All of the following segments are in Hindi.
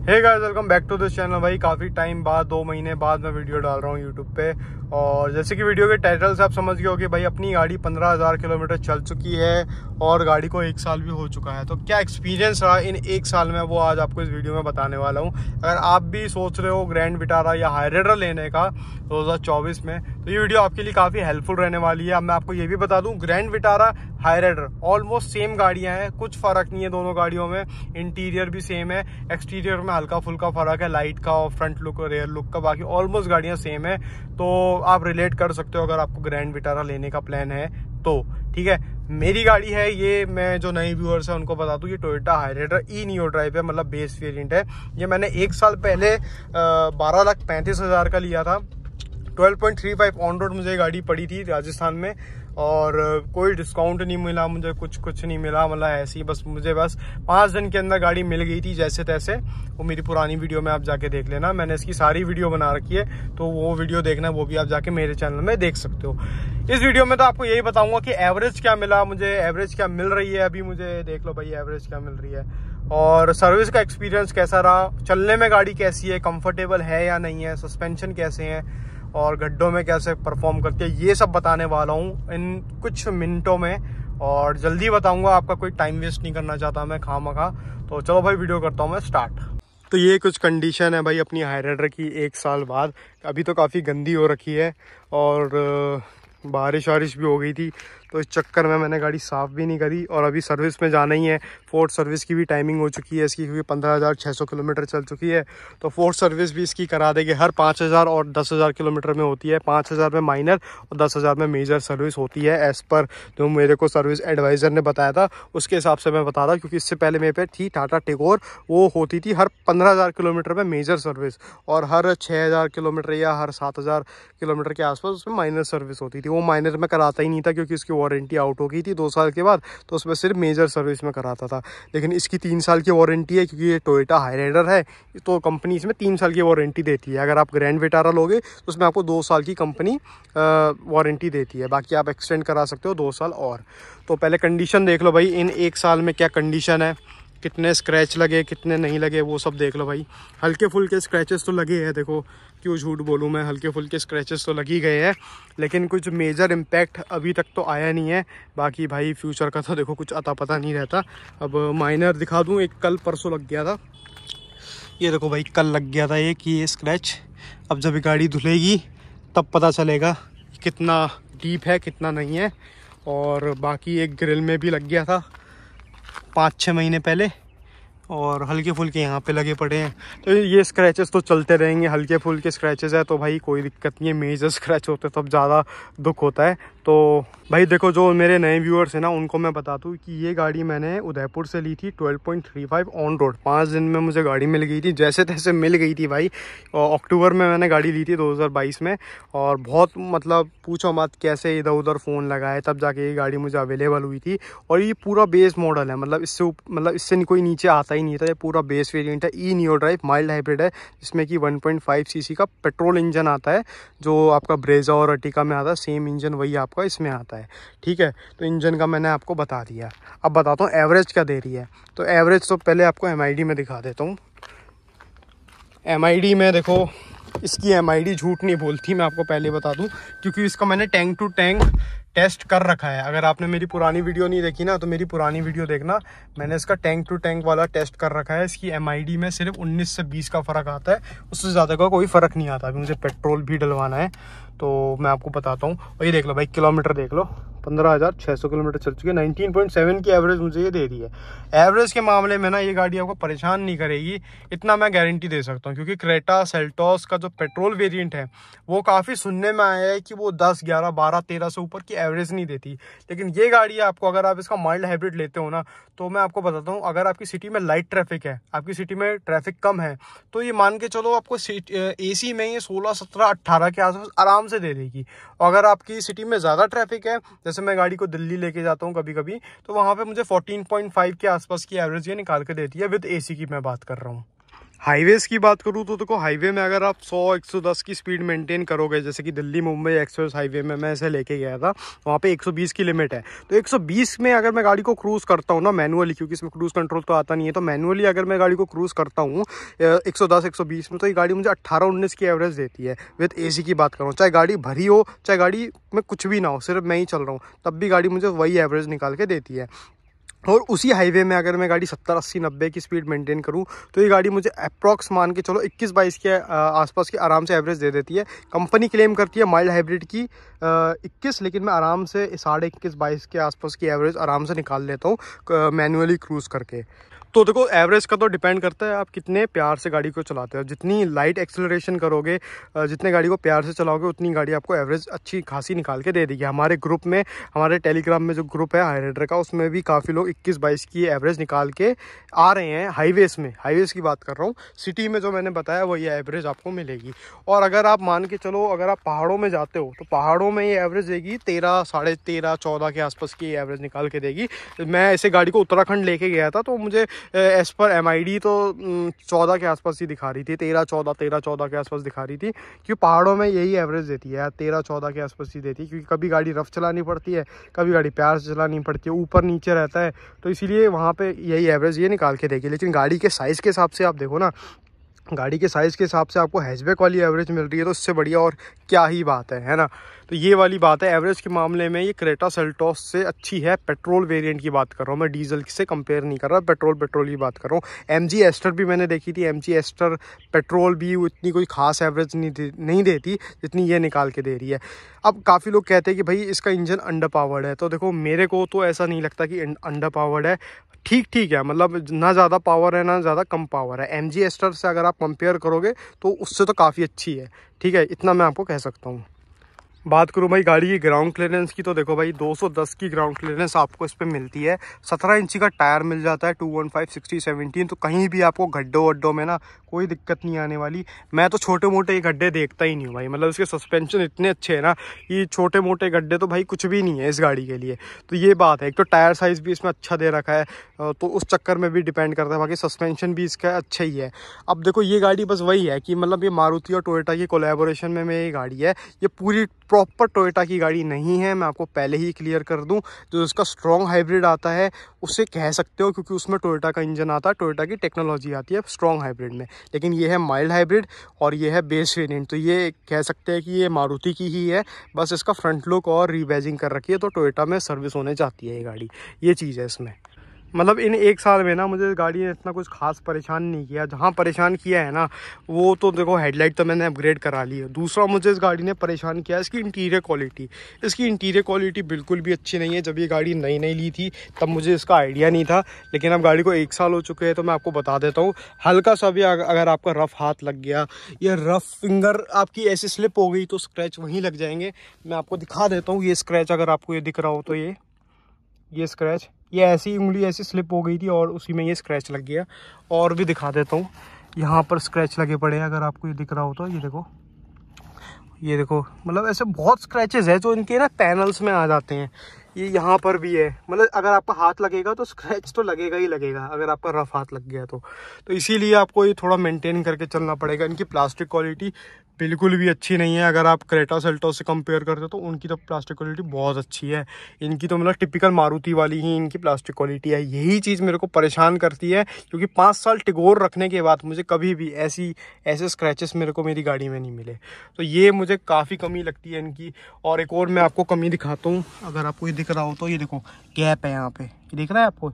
Hey guys, welcome back to this channel. भाई काफ़ी टाइम बाद 2 महीने बाद मैं वीडियो डाल रहा हूँ यूट्यूब पे। और जैसे कि वीडियो के टाइटल से आप समझ गए हो कि भाई अपनी गाड़ी 15,000 किलोमीटर चल चुकी है और गाड़ी को 1 साल भी हो चुका है। तो क्या एक्सपीरियंस रहा इन 1 साल में, वो आज आपको इस वीडियो में बताने वाला हूँ। अगर आप भी सोच रहे हो ग्रैंड विटारा या हाईराइडर लेने का 2024 में, तो ये वीडियो आपके लिए काफ़ी हेल्पफुल रहने वाली है। अब मैं आपको ये भी बता दूँ, grand Vitara Hyryder almost same गाड़ियाँ हैं, कुछ फ़र्क नहीं है दोनों गाड़ियों में। इंटीरियर भी सेम है, एक्सटीरियर में हल्का फुल्का फ़र्क है, लाइट का और फ्रंट लुक और रेयर लुक का। बाकी ऑलमोस्ट गाड़ियाँ सेम है, तो आप रिलेट कर सकते हो अगर आपको ग्रैंड विटारा लेने का प्लान है तो। ठीक है, मेरी गाड़ी है ये। मैं जो नए व्यूअर्स हैं उनको बता दूं, ये टोयोटा हाईराइडर ई नियो ड्राइव है, मतलब बेस वेरिएंट है। ये मैंने 1 साल पहले 12,35,000 का लिया था। 12.35 ऑन रोड मुझे गाड़ी पड़ी थी राजस्थान में, और कोई डिस्काउंट नहीं मिला मुझे, कुछ नहीं मिला। मतलब ऐसी मुझे बस 5 दिन के अंदर गाड़ी मिल गई थी जैसे तैसे। वो मेरी पुरानी वीडियो में आप जाके देख लेना, मैंने इसकी सारी वीडियो बना रखी है, तो वो वीडियो देखना, वो भी आप जाके मेरे चैनल में देख सकते हो। इस वीडियो में तो आपको यही बताऊंगा कि एवरेज क्या मिला मुझे, एवरेज क्या मिल रही है अभी मुझे, देख लो भाई एवरेज क्या मिल रही है, और सर्विस का एक्सपीरियंस कैसा रहा, चलने में गाड़ी कैसी है, कंफर्टेबल है या नहीं है, सस्पेंशन कैसे हैं, और गड्ढों में कैसे परफॉर्म करती है, ये सब बताने वाला हूँ इन कुछ मिनटों में। और जल्दी बताऊंगा, आपका कोई टाइम वेस्ट नहीं करना चाहता मैं खामखा। तो चलो भाई वीडियो करता हूँ मैं स्टार्ट। तो ये कुछ कंडीशन है भाई अपनी हाईराइडर की 1 साल बाद। अभी तो काफ़ी गंदी हो रखी है और बारिश वारिश भी हो गई थी, तो इस चक्कर में मैंने गाड़ी साफ़ भी नहीं करी। और अभी सर्विस में जाना ही है, फोर्थ सर्विस की भी टाइमिंग हो चुकी है इसकी, क्योंकि 15,600 किलोमीटर चल चुकी है। तो फोर्थ सर्विस भी इसकी करा देंगे। हर 5,000 और 10,000 किलोमीटर में होती है। 5,000 में माइनर और 10,000 में मेजर सर्विस होती है, एज़ पर जो मेरे को सर्विस एडवाइज़र ने बताया था उसके हिसाब से मैं बता रहा, क्योंकि इससे पहले मेरे पे थी टाटा टिगोर, वो होती थी हर 15,000 किलोमीटर में मेजर सर्विस, और हर 6,000 किलोमीटर या हर 7,000 किलोमीटर के आसपास उसमें माइनर सर्विस होती थी। वो माइनर में कराता ही नहीं था, क्योंकि उसकी वारंटी आउट हो गई थी 2 साल के बाद, तो उसमें सिर्फ मेजर सर्विस में कराता था। लेकिन इसकी 3 साल की वारंटी है, क्योंकि ये टोयोटा हाईराइडर है, तो कंपनी इसमें 3 साल की वारंटी देती है। अगर आप ग्रैंड विटारा लोगे तो उसमें आपको 2 साल की कंपनी वारंटी देती है, बाकी आप एक्सटेंड करा सकते हो 2 साल और। तो पहले कंडीशन देख लो भाई, इन 1 साल में क्या कंडीशन है, कितने स्क्रैच लगे कितने नहीं लगे, वो सब देख लो भाई। हल्के फुल्के स्क्रैचेस तो लगे हैं, देखो क्यों झूठ बोलूँ मैं, हल्के फुल्के स्क्रैचेस तो लगी गए हैं, लेकिन कुछ मेजर इम्पैक्ट अभी तक तो आया नहीं है। बाकी भाई फ्यूचर का तो देखो कुछ अता पता नहीं रहता। अब माइनर दिखा दूँ, एक कल परसों लग गया था, ये देखो भाई कल लग गया था एक ये स्क्रैच। अब जब गाड़ी धुलेगी तब पता चलेगा कितना डीप है कितना नहीं है। और बाकी एक ग्रिल में भी लग गया था 5-6 महीने पहले, और हल्के फुल्के यहाँ पे लगे पड़े हैं। तो ये स्क्रैचेस तो चलते रहेंगे, हल्के फुल्के स्क्रैचेस है तो भाई कोई दिक्कत नहीं है। मेजर स्क्रैच होते तब ज़्यादा दुख होता है। तो भाई देखो, जो मेरे नए व्यूअर्स हैं ना, उनको मैं बता दूँ कि ये गाड़ी मैंने उदयपुर से ली थी 12.35 ऑन रोड। 5 दिन में मुझे गाड़ी मिल गई थी, जैसे तैसे मिल गई थी भाई। और अक्टूबर में मैंने गाड़ी ली थी 2022 में, और बहुत मतलब पूछो मत कैसे इधर उधर फ़ोन लगाए तब जाके ये गाड़ी मुझे अवेलेबल हुई थी। और ये पूरा बेस मॉडल है, मतलब इससे कोई नीचे आता ही नहीं था। ये पूरा बेस वेरिएंट है, ई नियो ड्राइव माइल्ड हाइब्रिड है, जिसमें कि 1.5 सीसी का पेट्रोल इंजन आता है, जो आपका ब्रेजा और अर्टिगा में आता है। सेम इंजन वही आपका इसमें आता है। ठीक है, तो इंजन का मैंने आपको बता दिया। अब बताता हूँ एवरेज क्या दे रही है। तो एवरेज तो पहले आपको एमआईडी में दिखा देता हूँ। एमआईडी में देखो, इसकी एमआईडी झूठ नहीं बोलती, मैं आपको पहले बता दूं, क्योंकि इसका मैंने टैंक टू टैंक टेस्ट कर रखा है। अगर आपने मेरी पुरानी वीडियो नहीं देखी ना, तो मेरी पुरानी वीडियो देखना, मैंने इसका टैंक टू टैंक वाला टेस्ट कर रखा है। इसकी एमआईडी में सिर्फ 19 से 20 का फ़र्क आता है, उससे ज़्यादा का कोई फ़र्क नहीं आता। अभी मुझे पेट्रोल भी डलवाना है, तो मैं आपको बताता हूँ। और ये देख लो भाई, किलोमीटर देख लो, 15,600 किलोमीटर चल चुकी है। 19.7 की एवरेज मुझे ये दे रही है। एवरेज के मामले में ना ये गाड़ी आपको परेशान नहीं करेगी, इतना मैं गारंटी दे सकता हूँ, क्योंकि क्रेटा सेल्टोस का जो पेट्रोल वेरिएंट है वो काफ़ी सुनने में आया है कि वो 10, 11, 12, 13 से ऊपर की एवरेज नहीं देती। लेकिन ये गाड़ी आपको, अगर आप इसका माइल्ड हाइब्रिड लेते हो ना, तो मैं आपको बताता हूँ, अगर आपकी सिटी में लाइट ट्रैफिक है, आपकी सिटी में ट्रैफिक कम है, तो ये मान के चलो आपको AC में ये 16, 17, 18 के आसपास आराम से दे देगी। और अगर आपकी सिटी में ज़्यादा ट्रैफिक है, जैसे मैं गाड़ी को दिल्ली लेके जाता हूँ कभी कभी, तो वहाँ पे मुझे 14.5 के आसपास की एवरेज ये निकाल के देती है, विद AC की मैं बात कर रहा हूँ। हाईवेज की बात करूँ तो देखो, हाईवे में अगर आप 100-110 की स्पीड मेंटेन करोगे, जैसे कि दिल्ली मुंबई एक्सप्रेस हाईवे में मैं ऐसे लेके गया था, वहाँ पे 120 की लिमिट है। तो 120 में अगर मैं गाड़ी को क्रूज़ करता हूँ ना मैनुअली, क्योंकि इसमें क्रूज़ कंट्रोल तो आता नहीं है, तो मैनुअली अगर मैं गाड़ी को क्रूज़ करता हूँ 110-120 में, तो ये गाड़ी मुझे 18-19 की एवरेज देती है विद AC की बात करूँ। चाहे गाड़ी भरी हो, चाहे गाड़ी में कुछ भी ना हो, सिर्फ मैं ही चल रहा हूँ, तब भी गाड़ी मुझे वही एवरेज निकाल के देती है। और उसी हाईवे में अगर मैं गाड़ी 70-80-90 की स्पीड मेंटेन करूं, तो ये गाड़ी मुझे अप्रॉक्स मान के चलो 21-22 के आसपास की आराम से एवरेज दे देती है। कंपनी क्लेम करती है माइल्ड हाइब्रिड की 21, लेकिन मैं आराम से 21.5-22 के आसपास की एवरेज आराम से निकाल लेता हूँ मैनुअली क्रूज़ करके। तो देखो, एवरेज का तो डिपेंड करता है आप कितने प्यार से गाड़ी को चलाते हो। जितनी लाइट एक्सेलरेशन करोगे, जितने गाड़ी को प्यार से चलाओगे, उतनी गाड़ी आपको एवरेज अच्छी खासी निकाल के दे देगी। हमारे ग्रुप में, हमारे टेलीग्राम में जो ग्रुप है हाई राइडर का, उसमें भी काफ़ी लोग 21-22 की एवरेज निकाल के आ रहे हैं हाईवेज में। हाईवेज की बात कर रहा हूँ, सिटी में जो मैंने बताया वही एवरेज आपको मिलेगी। और अगर आप मान के चलो, अगर आप पहाड़ों में जाते हो, तो पहाड़ों में ये एवरेज देगी 13, 13.5, 14 के आसपास की एवरेज निकाल के देगी। मैं ऐसे गाड़ी को उत्तराखंड लेके गया था, तो मुझे एज़ पर MID तो 14 के आसपास ही दिखा रही थी, 13-14 के आसपास दिखा रही थी। क्योंकि पहाड़ों में यही एवरेज देती है, 13-14 के आसपास ही देती है, क्योंकि कभी गाड़ी रफ चलानी पड़ती है, कभी गाड़ी प्यार से चलानी पड़ती है, ऊपर नीचे रहता है, तो इसीलिए वहाँ पे यही एवरेज ये निकाल के देगी। लेकिन गाड़ी के साइज़ के हिसाब से आप देखो ना, गाड़ी के साइज़ के हिसाब से आपको हैचबैक वाली एवरेज मिल रही है, तो इससे बढ़िया और क्या ही बात है ना। तो ये वाली बात है एवरेज के मामले में, ये क्रेटा सेल्टोस से अच्छी है। पेट्रोल वेरिएंट की बात कर रहा हूँ मैं, डीजल से कंपेयर नहीं कर रहा, पेट्रोल की बात कर रहा हूँ। MG एस्टर भी मैंने देखी थी, MG एस्टर पेट्रोल भी इतनी कोई खास एवरेज नहीं देती जितनी ये निकाल के दे रही है। अब काफ़ी लोग कहते हैं कि भाई इसका इंजन अंडर पावर्ड है, तो देखो मेरे को तो ऐसा नहीं लगता कि अंडर पावर्ड है। ठीक है, मतलब ना ज़्यादा पावर है ना ज़्यादा कम पावर है। MG एस्टर से अगर आप कंपेयर करोगे तो उससे तो काफ़ी अच्छी है। ठीक है, इतना मैं आपको कह सकता हूँ। बात करूँ भाई गाड़ी की ग्राउंड क्लियरेंस की, तो देखो भाई 210 की ग्राउंड क्लियरेंस आपको इस पे मिलती है। 17 इंची का टायर मिल जाता है, 215/60/17, तो कहीं भी आपको गड्ढों वड्ढों में ना कोई दिक्कत नहीं आने वाली। मैं तो छोटे मोटे गड्ढे देखता ही नहीं हूँ भाई, मतलब इसके सस्पेंशन इतने अच्छे हैं ना, ये छोटे मोटे गड्ढे तो भाई कुछ भी नहीं है इस गाड़ी के लिए। तो ये बात है। एक तो टायर साइज़ भी इसमें अच्छा दे रखा है, तो उस चक्कर में भी डिपेंड करता है। बाकी सस्पेंशन भी इसका अच्छा ही है। अब देखो, ये गाड़ी बस वही है कि मतलब ये मारुति और टोयोटा की कोलैबोरेशन में ये गाड़ी है। ये पूरी प्रॉपर टोयोटा की गाड़ी नहीं है, मैं आपको पहले ही क्लियर कर दूं। जो इसका स्ट्रॉन्ग हाइब्रिड आता है उसे कह सकते हो, क्योंकि उसमें टोयोटा का इंजन आता है, टोयोटा की टेक्नोलॉजी आती है स्ट्रॉन्ग हाइब्रिड में। लेकिन ये है माइल्ड हाइब्रिड और ये है बेस वेरिएंट, तो ये कह सकते हैं कि ये मारुति की ही है, बस इसका फ्रंट लुक और रीबैजिंग कर रखी है, तो टोयोटा में सर्विस होने जाती है ये गाड़ी। ये चीज़ है इसमें। मतलब इन 1 साल में ना मुझे गाड़ी ने इतना कुछ खास परेशान नहीं किया। जहाँ परेशान किया है ना, वो तो देखो हेडलाइट तो मैंने अपग्रेड करा ली है। दूसरा मुझे इस गाड़ी ने परेशान किया इसकी इंटीरियर क्वालिटी। इसकी इंटीरियर क्वालिटी बिल्कुल भी अच्छी नहीं है। जब ये गाड़ी नई ली थी तब मुझे इसका आइडिया नहीं था, लेकिन अब गाड़ी को 1 साल हो चुके हैं, तो मैं आपको बता देता हूँ। हल्का सा भी अगर आपका रफ हाथ लग गया या रफ फिंगर आपकी ऐसी स्लिप हो गई तो स्क्रैच वहीं लग जाएंगे। मैं आपको दिखा देता हूँ ये स्क्रैच, अगर आपको ये दिख रहा हो तो ये स्क्रैच, ये ऐसी उंगली ऐसी स्लिप हो गई थी और उसी में ये स्क्रैच लग गया। और भी दिखा देता हूँ, यहाँ पर स्क्रैच लगे पड़े हैं, अगर आपको ये दिख रहा हो तो ये देखो मतलब ऐसे बहुत स्क्रैचेस है जो इनके ना पैनल्स में आ जाते हैं। ये यहाँ पर भी है, मतलब अगर आपका हाथ लगेगा तो स्क्रैच तो लगेगा ही लगेगा, अगर आपका रफ हाथ लग गया तो इसीलिए आपको ये थोड़ा मेंटेन करके चलना पड़ेगा। इनकी प्लास्टिक क्वालिटी बिल्कुल भी अच्छी नहीं है। अगर आप क्रेटा सेल्टोस से कंपेयर करते हो तो उनकी तो प्लास्टिक क्वालिटी बहुत अच्छी है। इनकी तो मतलब टिपिकल मारुति वाली ही इनकी प्लास्टिक क्वालिटी है। यही चीज़ मेरे को परेशान करती है, क्योंकि 5 साल टिगोर रखने के बाद मुझे कभी भी ऐसे स्क्रैचेस मेरे को मेरी गाड़ी में नहीं मिले, तो ये मुझे काफ़ी कमी लगती है इनकी। और एक और मैं आपको कमी दिखाता हूँ, अगर आपको ये दिख रहा हो तो ये देखो गैप है यहाँ पे, ये दिख रहा है आपको,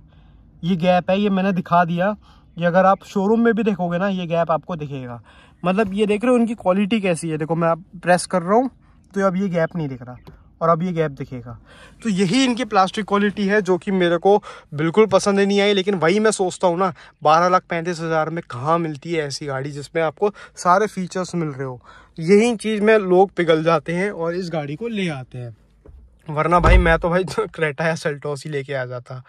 ये गैप है, ये मैंने दिखा दिया। ये अगर आप शोरूम में भी देखोगे ना, ये गैप आपको दिखेगा। मतलब ये देख रहे हो उनकी क्वालिटी कैसी है। देखो मैं आप प्रेस कर रहा हूँ तो अब ये गैप नहीं दिख रहा और अब ये गैप दिखेगा। तो यही इनकी प्लास्टिक क्वालिटी है जो कि मेरे को बिल्कुल पसंद नहीं आई। लेकिन वही मैं सोचता हूँ ना, 12,35,000 में कहाँ मिलती है ऐसी गाड़ी जिसमें आपको सारे फीचर्स मिल रहे हो। यही चीज़ में लोग पिघल जाते हैं और इस गाड़ी को ले आते हैं। वरना भाई मैं तो भाई क्रेटा या सेल्टोस ही लेके आ जाता।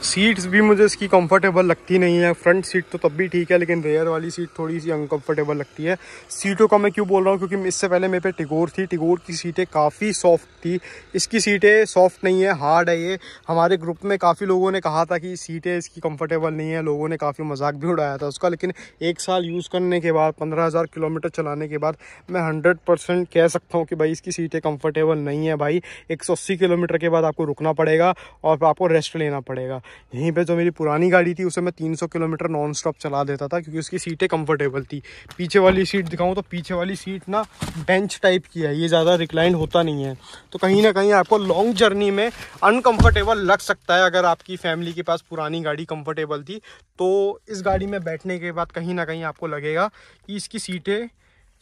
सीट्स भी मुझे इसकी कंफर्टेबल लगती नहीं है। फ्रंट सीट तो तब भी ठीक है, लेकिन रेयर वाली सीट थोड़ी सी अनकंफर्टेबल लगती है। सीटों का मैं क्यों बोल रहा हूँ, क्योंकि इससे पहले मेरे पे टिगोर थी। टिगोर की सीटें काफ़ी सॉफ्ट थी, इसकी सीटें सॉफ्ट नहीं है, हार्ड है ये। हमारे ग्रुप में काफ़ी लोगों ने कहा था कि सीटें इसकी कंफर्टेबल नहीं है, लोगों ने काफ़ी मजाक भी उड़ाया था उसका। लेकिन 1 साल यूज़ करने के बाद, 15,000 किलोमीटर चलाने के बाद मैं 100% कह सकता हूँ कि भाई इसकी सीटें कंफर्टेबल नहीं है। भाई 180 किलोमीटर के बाद आपको रुकना पड़ेगा और आपको रेस्ट लेना पड़ेगा। यहीं पे जो मेरी पुरानी गाड़ी थी उसे मैं 300 किलोमीटर नॉन स्टॉप चला देता था, क्योंकि उसकी सीटें कंफर्टेबल थी। पीछे वाली सीट दिखाऊं तो पीछे वाली सीट ना बेंच टाइप की है, ये ज़्यादा रिक्लाइन होता नहीं है, तो कहीं ना कहीं आपको लॉन्ग जर्नी में अनकंफर्टेबल लग सकता है। अगर आपकी फैमिली के पास पुरानी गाड़ी कंफर्टेबल थी तो इस गाड़ी में बैठने के बाद कहीं ना कहीं आपको लगेगा कि इसकी सीटें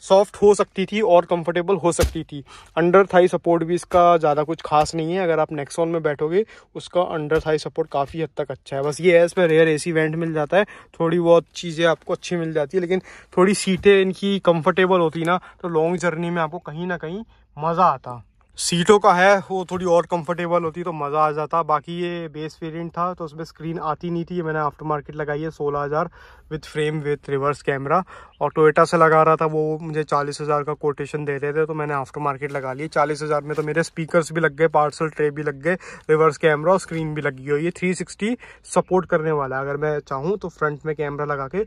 सॉफ्ट हो सकती थी और कंफर्टेबल हो सकती थी। अंडर थाई सपोर्ट भी इसका ज़्यादा कुछ खास नहीं है। अगर आप नेक्सॉन में बैठोगे उसका अंडर थाई सपोर्ट काफ़ी हद तक अच्छा है। बस ये है इसमें रेयर एसी वेंट मिल जाता है, थोड़ी बहुत चीज़ें आपको अच्छी मिल जाती है, लेकिन थोड़ी सीटें इनकी कंफर्टेबल होती ना तो लॉन्ग जर्नी में आपको कहीं ना कहीं मज़ा आता। सीटों का है वो थोड़ी और कंफर्टेबल होती तो मज़ा आ जाता। बाकी ये बेस वेरिएंट था तो उसमें स्क्रीन आती नहीं थी, मैंने आफ्टर मार्केट लगाई है 16,000 with frame with reverse camera, और टोयोटा से लगा रहा था वो मुझे 40,000 का कोटेशन दे रहे थे, तो मैंने आफ्टर मार्केट लगा ली। 40,000 में तो मेरे स्पीकर्स भी लग गए, पार्सल ट्रे भी लग गए, रिवर्स कैमरा और स्क्रीन भी लगी हुई है। 360 सपोर्ट करने वाला है, अगर मैं चाहूँ तो फ्रंट में कैमरा लगा के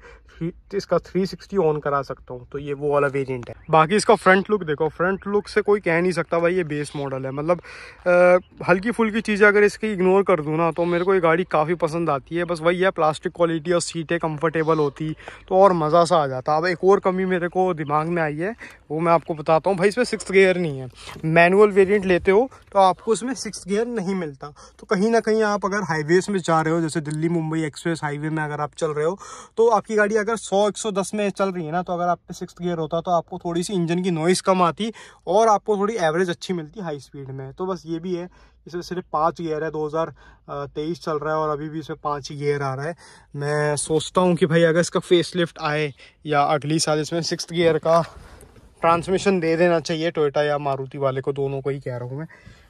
इसका 360 ऑन करा सकता हूँ, तो ये वो वाला वेरिएंट है। बाकी इसका फ्रंट लुक देखो, फ्रंट लुक से कोई कह नहीं सकता भाई ये बेस मॉडल है। मतलब हल्की फुल्की चीज़ें अगर इसकी इग्नोर कर दूँ ना तो मेरे को ये गाड़ी काफ़ी पसंद आती है। बस वही है, प्लास्टिक क्वालिटी और सीटें कंफर्टेबल होती तो और मज़ा सा आ जाता। अब एक और कमी मेरे को दिमाग में आई है, वो मैं आपको बताता हूँ। भाई इसमें 6th गियर नहीं है। मैनुअल वेरिएंट लेते हो तो आपको इसमें 6th गियर नहीं मिलता, तो कहीं ना कहीं आप अगर हाईवेज में जा रहे हो, जैसे दिल्ली मुंबई एक्सप्रेस हाईवे में अगर आप चल रहे हो, तो आपकी गाड़ी अगर 100-110 में चल रही है ना, तो अगर आप पे 6th गियर होता तो आपको थोड़ी सी इंजन की नॉइस कम आती और आपको थोड़ी एवरेज अच्छी मिलती हाई स्पीड में। तो बस ये भी है, इसमें सिर्फ 5 गियर है। 2023 चल रहा है और अभी भी इसमें 5 ही गियर आ रहा है। मैं सोचता हूँ कि भाई अगर इसका फेसलिफ्ट आए या अगली साल इसमें 6th गियर का ट्रांसमिशन दे देना चाहिए टोयोटा या मारुति वाले को, दोनों को ही कह रहा हूँ मैं।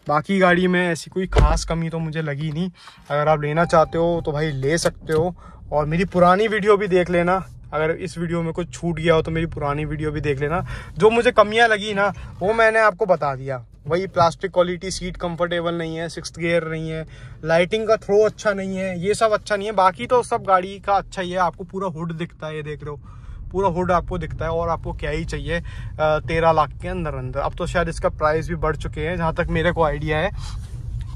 बाकी गाड़ी में ऐसी कोई ख़ास कमी तो मुझे लगी नहीं। अगर आप लेना चाहते हो तो भाई ले सकते हो, और मेरी पुरानी वीडियो भी देख लेना। अगर इस वीडियो में कुछ छूट गया हो तो मेरी पुरानी वीडियो भी देख लेना। जो मुझे कमियां लगी ना वो मैंने आपको बता दिया। वही प्लास्टिक क्वालिटी, सीट कंफर्टेबल नहीं है, 6th गियर नहीं है, लाइटिंग का थ्रो अच्छा नहीं है, ये सब अच्छा नहीं है। बाकी तो सब गाड़ी का अच्छा ही है। आपको पूरा हुड दिखता है, ये देख रहे हो, पूरा हुड आपको दिखता है, और आपको क्या ही चाहिए 13 लाख के अंदर अंदर। अब तो शायद इसका प्राइस भी बढ़ चुके हैं, जहाँ तक मेरे को आइडिया है।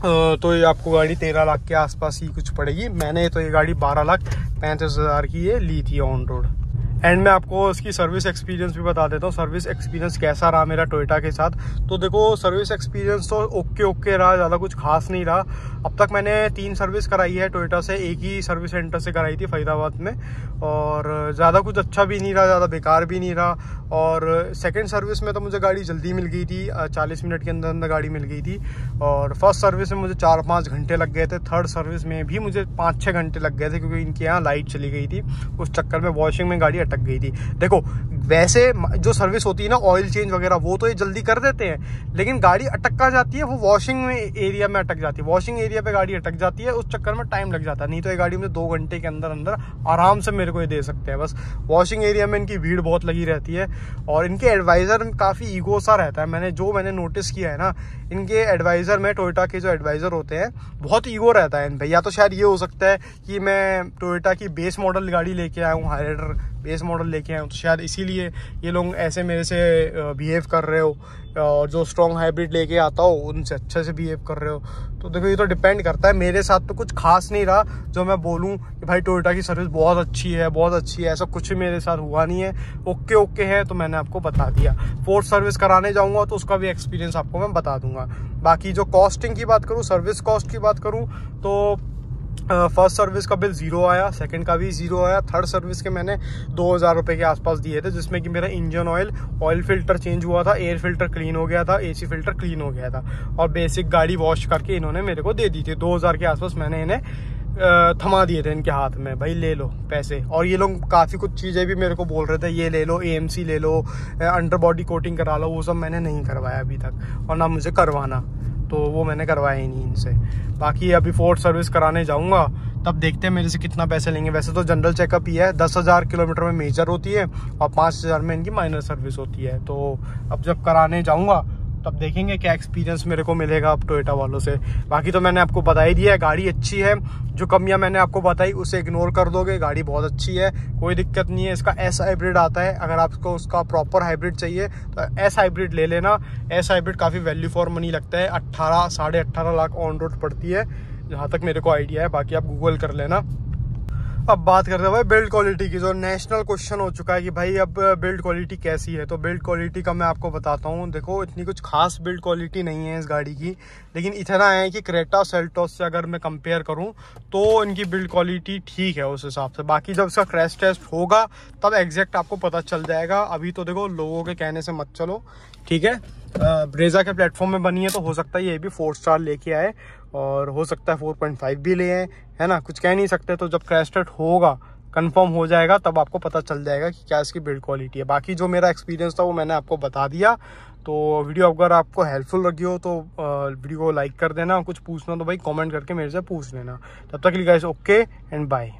तो ये आपको गाड़ी 13 लाख के आसपास ही कुछ पड़ेगी। मैंने तो ये गाड़ी 12,35,000 की ये ली थी ऑन रोड। एंड मैं आपको इसकी सर्विस एक्सपीरियंस भी बता देता हूँ, सर्विस एक्सपीरियंस कैसा रहा मेरा टोयोटा के साथ। तो देखो, सर्विस एक्सपीरियंस तो ओके रहा, ज़्यादा कुछ खास नहीं रहा। अब तक मैंने 3 सर्विस कराई है टोयोटा से, एक ही सर्विस सेंटर से कराई थी फरीदाबाद में, और ज़्यादा कुछ अच्छा भी नहीं रहा, ज़्यादा बेकार भी नहीं रहा। और सेकंड सर्विस में तो मुझे गाड़ी जल्दी मिल गई थी, 40 मिनट के अंदर अंदर गाड़ी मिल गई थी। और फर्स्ट सर्विस में मुझे 4-5 घंटे लग गए थे। थर्ड सर्विस में भी मुझे 5-6 घंटे लग गए थे, क्योंकि इनके यहाँ लाइट चली गई थी, उस चक्कर में वॉशिंग में गाड़ी अटक गई थी। देखो, वैसे जो सर्विस होती है ना, ऑयल चेंज वगैरह, वो तो ये जल्दी कर देते हैं, लेकिन गाड़ी अटक का जाती है, वो वॉशिंग में एरिया में अटक जाती है। वॉशिंग एरिया पे गाड़ी अटक जाती है, उस चक्कर में टाइम लग जाता है। नहीं तो ये गाड़ी में 2 घंटे के अंदर अंदर आराम से मेरे को ये दे सकते हैं। बस वॉशिंग एरिया में इनकी भीड़ बहुत लगी रहती है, और इनके एडवाइज़र में काफ़ी ईगो सा रहता है। मैंने नोटिस किया है ना, इनके एडवाइज़र में, टोयोटा के जो एडवाइज़र होते हैं, बहुत ईगो रहता है इन पे। या तो शायद ये हो सकता है कि मैं टोयोटा की बेस मॉडल गाड़ी लेके आया हूँ, हाईराइडर बेस मॉडल लेके आया हूँ, तो शायद इसीलिए ये लोग ऐसे मेरे से बिहेव कर रहे हो, और जो स्ट्रॉन्ग हाइब्रिड लेके आता हो उनसे अच्छे से बिहेव कर रहे हो। तो देखो, ये तो डिपेंड करता है। मेरे साथ तो कुछ खास नहीं रहा जो मैं बोलूँ कि भाई टोयोटा की सर्विस बहुत अच्छी है, बहुत अच्छी है, ऐसा कुछ मेरे साथ हुआ नहीं है। ओके है, तो मैंने आपको बता दिया। 4th सर्विस कराने जाऊँगा तो उसका भी एक्सपीरियंस आपको मैं बता दूंगा। बाकी जो कॉस्टिंग की बात करूँ, सर्विस कॉस्ट की बात करूँ, तो फर्स्ट सर्विस का बिल 0 आया, सेकंड का भी 0 आया, थर्ड सर्विस के मैंने 2,000 रुपये के आसपास दिए थे, जिसमें कि मेरा इंजन ऑयल फिल्टर चेंज हुआ था, एयर फिल्टर क्लीन हो गया था, एसी फिल्टर क्लीन हो गया था, और बेसिक गाड़ी वॉश करके इन्होंने मेरे को दे दी थी। 2,000 के आसपास मैंने इन्हें थमा दिए थे इनके हाथ में, भाई ले लो पैसे। और ये लोग काफ़ी कुछ चीज़ें भी मेरे को बोल रहे थे, ये ले लो, AMC ले लो, अंडर बॉडी कोटिंग करा लो, वो सब मैंने नहीं करवाया अभी तक, और ना मुझे करवाना। तो वो मैंने करवाया ही नहीं इनसे। बाकी अभी फोर्ड सर्विस कराने जाऊँगा, तब देखते हैं मेरे से कितना पैसे लेंगे। वैसे तो जनरल चेकअप ही है, 10,000 किलोमीटर में मेजर होती है और 5,000 में इनकी माइनर सर्विस होती है। तो अब जब कराने जाऊँगा तब देखेंगे क्या एक्सपीरियंस मेरे को मिलेगा अब टोयोटा वालों से। बाकी तो मैंने आपको बता ही दिया है, गाड़ी अच्छी है। जो कमियां मैंने आपको बताई उसे इग्नोर कर दोगे, गाड़ी बहुत अच्छी है, कोई दिक्कत नहीं है। इसका एस हाइब्रिड आता है, अगर आपको उसका प्रॉपर हाइब्रिड चाहिए तो एस हाइब्रिड ले लेना। एस हाइब्रिड काफ़ी वैल्यू फॉर मनी लगता है, 18-18.5 लाख ऑन रोड पड़ती है जहाँ तक मेरे को आइडिया है, बाकी आप गूगल कर लेना। अब बात करते हैं भाई बिल्ड क्वालिटी की, जो नेशनल क्वेश्चन हो चुका है कि भाई अब बिल्ड क्वालिटी कैसी है। तो बिल्ड क्वालिटी का मैं आपको बताता हूँ। देखो इतनी कुछ खास बिल्ड क्वालिटी नहीं है इस गाड़ी की, लेकिन इतना है कि क्रेटा सेल्टोस से अगर मैं कंपेयर करूँ तो इनकी बिल्ड क्वालिटी ठीक है उस हिसाब से। बाकी जब इसका क्रैश टेस्ट होगा तब एग्जैक्ट आपको पता चल जाएगा। अभी तो देखो लोगों के कहने से मत चलो, ठीक है। ब्रेजा के प्लेटफॉर्म में बनी है तो हो सकता है ये भी 4 स्टार लेके आए और हो सकता है 4.5 भी ले आए, है ना, कुछ कह नहीं सकते। तो जब क्रैश टेस्ट होगा, कंफर्म हो जाएगा, तब आपको पता चल जाएगा कि क्या इसकी बिल्ड क्वालिटी है। बाकी जो मेरा एक्सपीरियंस था वो मैंने आपको बता दिया। तो वीडियो अगर आपको हेल्पफुल लगी हो तो वीडियो को लाइक कर देना। कुछ पूछना तो भाई कमेंट करके मेरे से पूछ लेना। तब तक के लिए गाइस ओके एंड बाय।